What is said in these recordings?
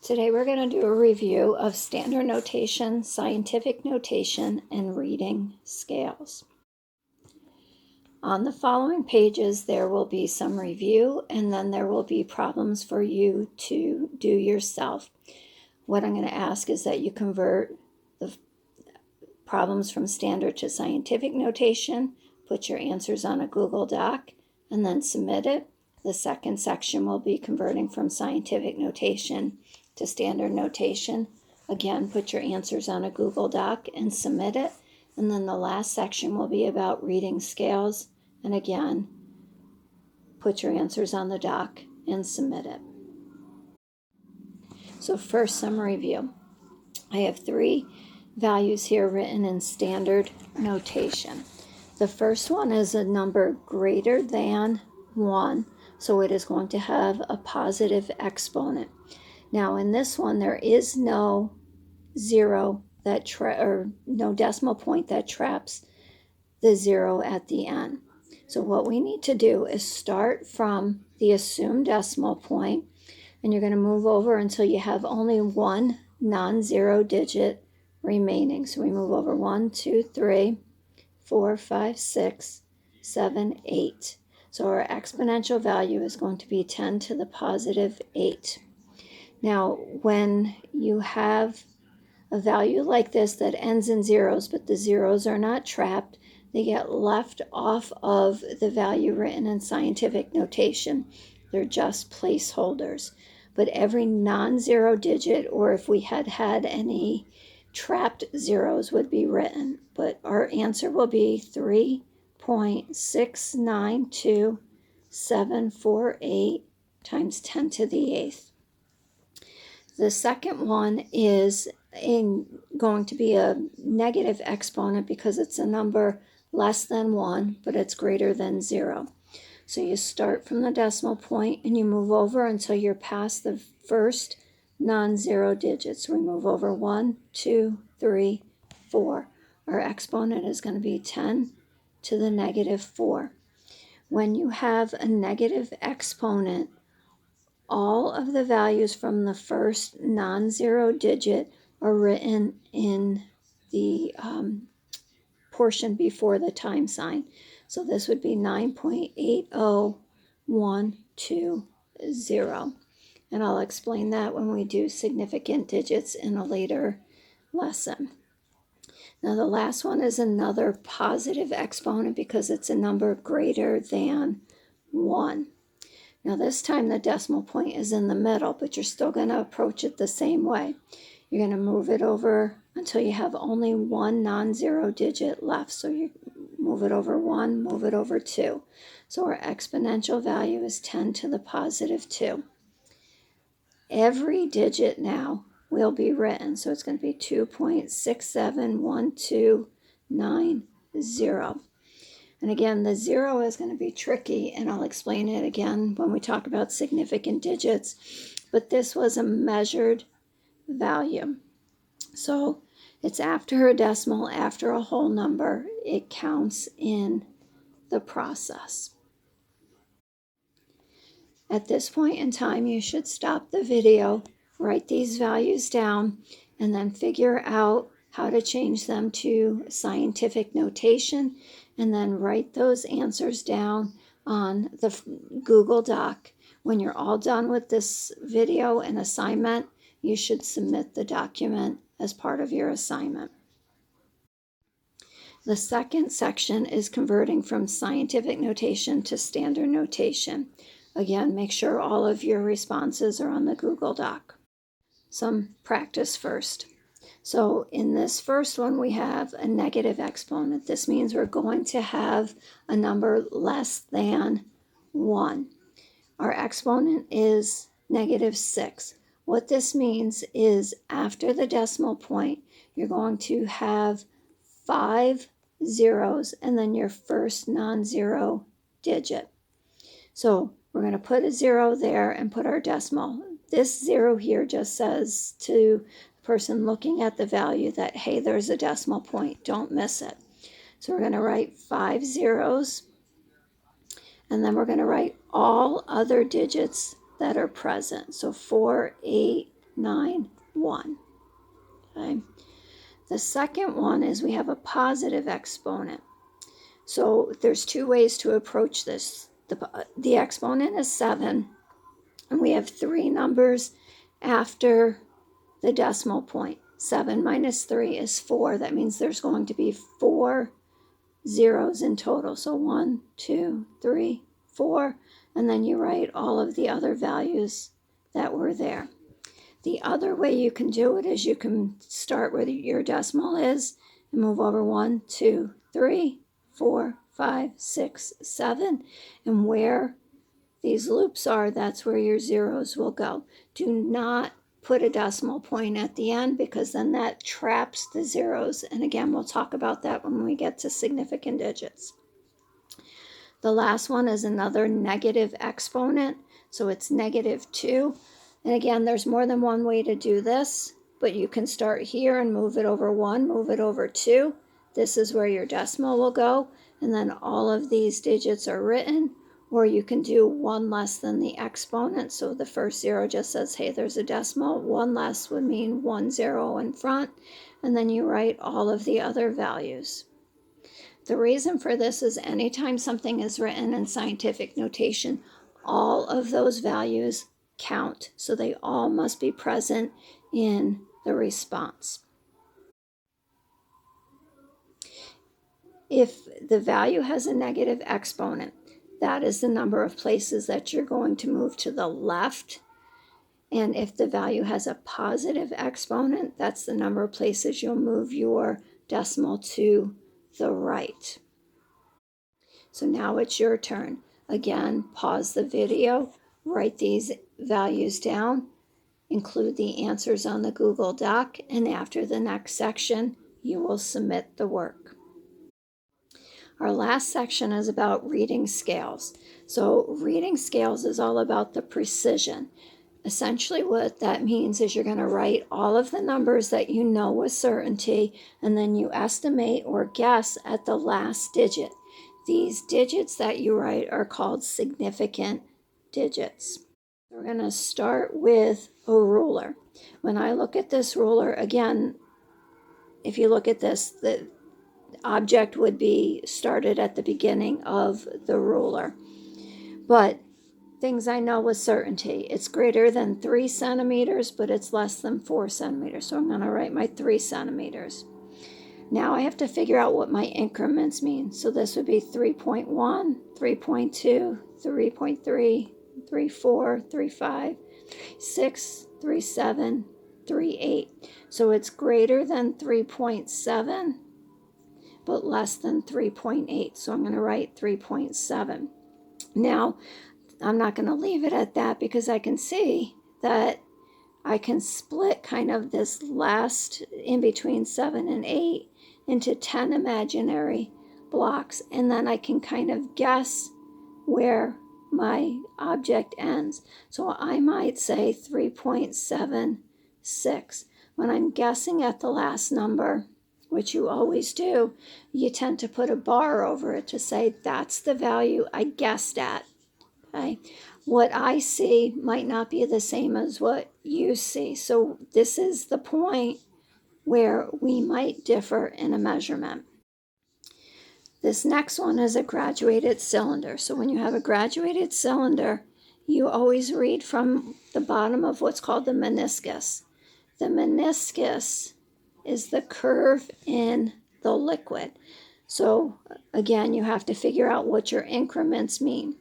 Today we're going to do a review of standard notation, scientific notation, and reading scales. On the following pages there will be some review and then there will be problems for you to do yourself. What I'm going to ask is that you convert the problems from standard to scientific notation, put your answers on a Google Doc, and then submit it. The second section will be converting from scientific notation to standard notation. Again, put your answers on a Google Doc and submit it. And then the last section will be about reading scales. And again, put your answers on the doc and submit it. So first, some review. I have 3 values here written in standard notation. The first one is a number greater than 1, so it is going to have a positive exponent. Now in this one there is no zero or no decimal point that traps the 0 at the end. So what we need to do is start from the assumed decimal point, and you're going to move over until you have only one non-zero digit remaining. So we move over 1, 2, 3, 4, 5, 6, 7, 8. So our exponential value is going to be 10 to the positive 8. Now, when you have a value like this that ends in zeros, but the zeros are not trapped, they get left off of the value written in scientific notation. They're just placeholders. But every non-zero digit, or if we had any trapped zeros, would be written. But our answer will be 3.692748 times 10 to the 8th. The second one is going to be a negative exponent because it's a number less than 1, but it's greater than 0. So you start from the decimal point and you move over until you're past the first non-zero digits. We move over 1, 2, 3, 4. Our exponent is going to be 10 to the negative 4. When you have a negative exponent, all of the values from the first non-zero digit are written in the portion before the time sign. So this would be 9.80120. And I'll explain that when we do significant digits in a later lesson. Now the last one is another positive exponent because it's a number greater than 1. Now this time the decimal point is in the middle, but you're still going to approach it the same way. You're going to move it over until you have only one non-zero digit left. So you move it over 1, move it over 2. So our exponential value is 10 to the positive 2. Every digit now will be written. So it's going to be 2.671290. And again, the 0 is going to be tricky, and I'll explain it again when we talk about significant digits. But this was a measured value. So it's after a decimal, after a whole number. It counts in the process. At this point in time, you should stop the video, write these values down, and then figure out how to change them to scientific notation, and then write those answers down on the Google Doc. When you're all done with this video and assignment, you should submit the document as part of your assignment. The second section is converting from scientific notation to standard notation. Again, make sure all of your responses are on the Google Doc. Some practice first. So in this first one, we have a negative exponent. This means we're going to have a number less than 1. Our exponent is negative 6. What this means is after the decimal point, you're going to have 5 zeros and then your first non-zero digit. So we're going to put a 0 there and put our decimal. This 0 here just says to the person looking at the value that, hey, there's a decimal point. Don't miss it. So we're going to write 5 zeros, and then we're going to write all other digits that are present. So 4, 8, 291. Okay. The second one is we have a positive exponent. So there's two ways to approach this. The exponent is 7, and we have 3 numbers after the decimal point. 7 minus 3 is 4. That means there's going to be 4 zeros in total. So 1, 2, 3, 4, and then you write all of the other values that were there. The other way you can do it is you can start where your decimal is and move over 1, 2, 3, 4, 5, 6, 7, and where these loops are, that's where your zeros will go. Do not put a decimal point at the end, because then that traps the zeros. And again, we'll talk about that when we get to significant digits. The last one is another negative exponent. So it's -2. And again, there's more than one way to do this, but you can start here and move it over 1, move it over 2. This is where your decimal will go. And then all of these digits are written. Or you can do 1 less than the exponent. So the first 0 just says, hey, there's a decimal. 1 less would mean 1 0 in front. And then you write all of the other values. The reason for this is anytime something is written in scientific notation, all of those values count. So they all must be present in the response. If the value has a negative exponent, that is the number of places that you're going to move to the left. And if the value has a positive exponent, that's the number of places you'll move your decimal to the right. So now it's your turn. Again, pause the video, write these values down, include the answers on the Google Doc, and after the next section, you will submit the work. Our last section is about reading scales. So reading scales is all about the precision. Essentially what that means is you're going to write all of the numbers that you know with certainty, and then you estimate or guess at the last digit. These digits that you write are called significant digits. We're going to start with a ruler. When I look at this ruler, again, if you look at this, the object would be started at the beginning of the ruler. But things I know with certainty, it's greater than 3 centimeters, but it's less than 4 centimeters. So I'm going to write my 3 centimeters. Now I have to figure out what my increments mean. So this would be 3.1, 3.2, 3.3, 3.4, 3.5, 3.6, 3.7, 3.8. So it's greater than 3.7, but less than 3.8. So I'm going to write 3.7. Now, I'm not going to leave it at that, because I can see that I can split kind of this last in between 7 and 8 into 10 imaginary blocks, and then I can kind of guess where my object ends. So I might say 3.76. When I'm guessing at the last number, which you always do, you tend to put a bar over it to say that's the value I guessed at. Okay. What I see might not be the same as what you see. So this is the point where we might differ in a measurement. This next one is a graduated cylinder. So when you have a graduated cylinder, you always read from the bottom of what's called the meniscus. The meniscus is the curve in the liquid. So again, you have to figure out what your increments mean.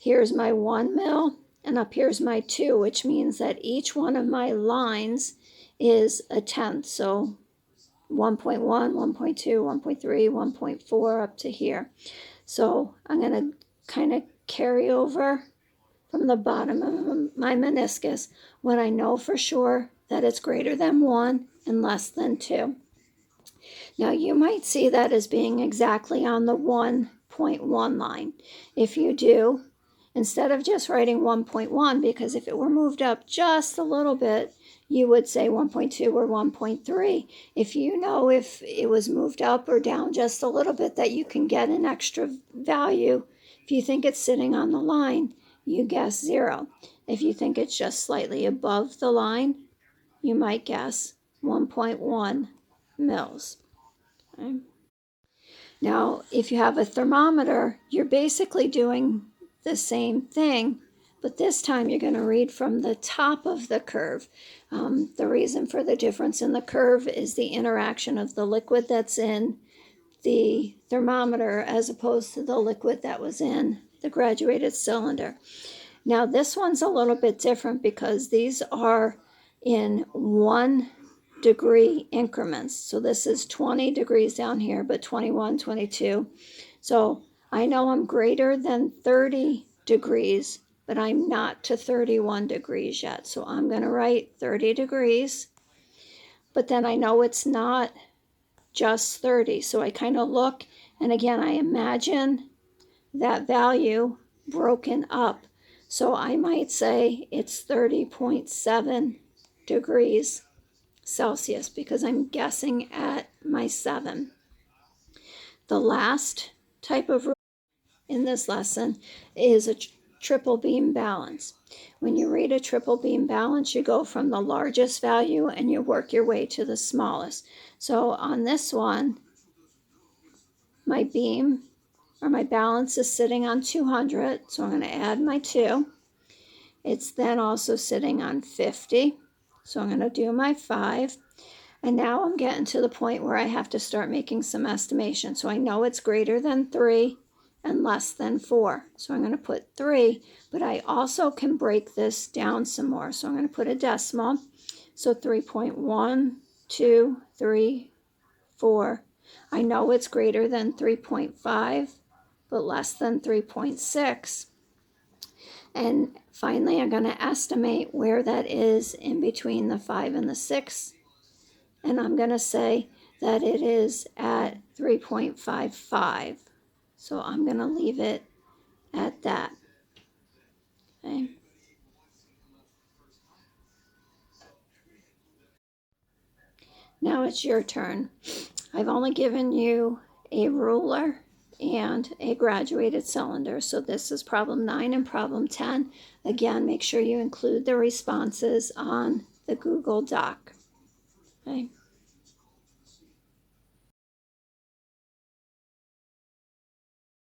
Here's my 1 mil, and up here's my 2, which means that each one of my lines is a tenth. So 1.1, 1.2, 1.3, 1.4 up to here. So I'm going to kind of carry over from the bottom of my meniscus when I know for sure that it's greater than 1 and less than 2. Now you might see that as being exactly on the 1.1 line. If you do, instead of just writing 1.1, because if it were moved up just a little bit, you would say 1.2 or 1.3. If you know if it was moved up or down just a little bit, that you can get an extra value. If you think it's sitting on the line, you guess 0. If you think it's just slightly above the line, you might guess 1.1 mils. Okay. Now, if you have a thermometer, you're basically doing the same thing, but this time you're going to read from the top of the curve. The reason for the difference in the curve is the interaction of the liquid that's in the thermometer as opposed to the liquid that was in the graduated cylinder. Now, this one's a little bit different because these are in 1 degree increments. So this is 20 degrees down here, but 21, 22. So I know I'm greater than 30 degrees, but I'm not to 31 degrees yet. So I'm going to write 30 degrees, but then I know it's not just 30. So I kind of look, and again, I imagine that value broken up. So I might say it's 30.7 degrees Celsius because I'm guessing at my 7. The last type of rule in this lesson is a triple beam balance. When you read a triple beam balance, you go from the largest value and you work your way to the smallest. So on this one, my beam or my balance is sitting on 200, so I'm going to add my 2. It's then also sitting on 50, so I'm going to do my 5. And now I'm getting to the point where I have to start making some estimation. So I know it's greater than 3 and less than 4. So I'm going to put 3, but I also can break this down some more. So I'm going to put a decimal. So 3.1, 2, 3, 4. I know it's greater than 3.5, but less than 3.6. And finally, I'm going to estimate where that is in between the 5 and the 6. And I'm going to say that it is at 3.55. So I'm going to leave it at that. Okay. Now it's your turn. I've only given you a ruler and a graduated cylinder. So this is problem 9 and problem 10. Again, make sure you include the responses on the Google Doc. Okay.